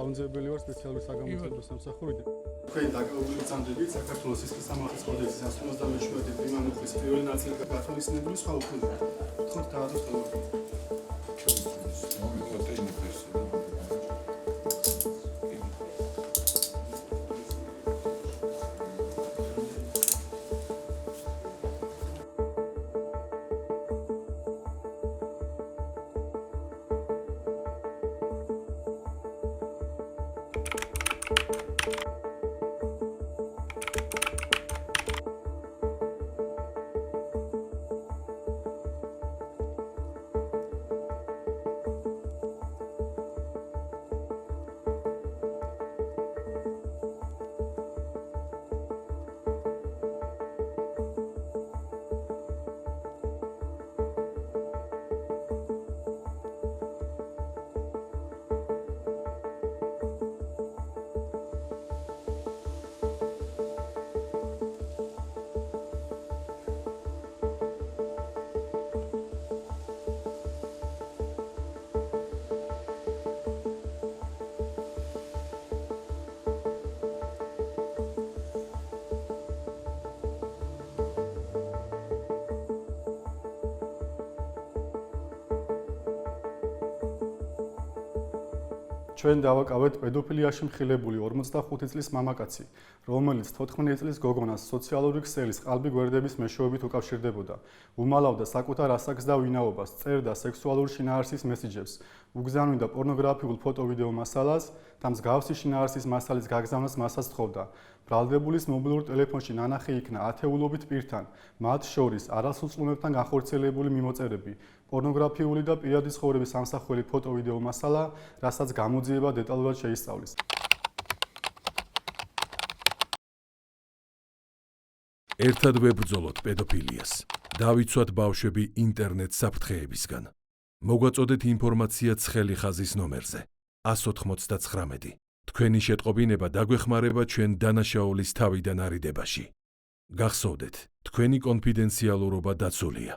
თავმჯდომარე ვარ სპეციალური საგამოძიებო სამსახურიდან. თქვენი დაკავებული წამდებით საქართველოს სისხლის სამართლის კოდექსის 157 პრიმანუხის პირველი ნაწილი გათვალისწინებული სხვა უფლებები. თქვენ დაადოთ ჩვენ დავაკავეთ პედოფილიაში მხილებული 45 წლის მამაკაცი, რომელიც 14 წლის გოგონას სოციალური ქსელის ყალბი გვერდების მეშვეობით უკავშირდებოდა. უმალავდა საკუთარ ასაკს და ვინაობას, წერდა სექსუალური შინაარსის მესიჯებს, უგზავნიდა პორნოგრაფიულ ფოტო-ვიდეო მასალას და მსგავსი შინაარსის მასალის გაგზავნას მასაც თხოვდა. ბრალდებულის მობილურ ტელეფონში ნანახი იქნა ათეულობით პირთან, მათ შორის არასრულწლოვანებთან განხორციელებული მიმოწერები, პორნოგრაფიული და პირადი ცხოვრების ამსახველი ფოტო-ვიდეო მასალა, რასაც გამოძიება დეტალურად შეისწავლის. ერთად ვებრძოლოთ პედოფილიას. დავიცვათ ბავშვები ინტერნეტ საფრთხეებისგან. მოგვაწოდეთ ინფორმაცია ცხელი ხაზის ნომერზე 199. თქვენი შეტყობინება დაგვეხმარება ჩვენ დანაშაულის თავიდან არიდებაში. გახსოვდეთ, თქვენი კონფიდენციალურობა დაცულია.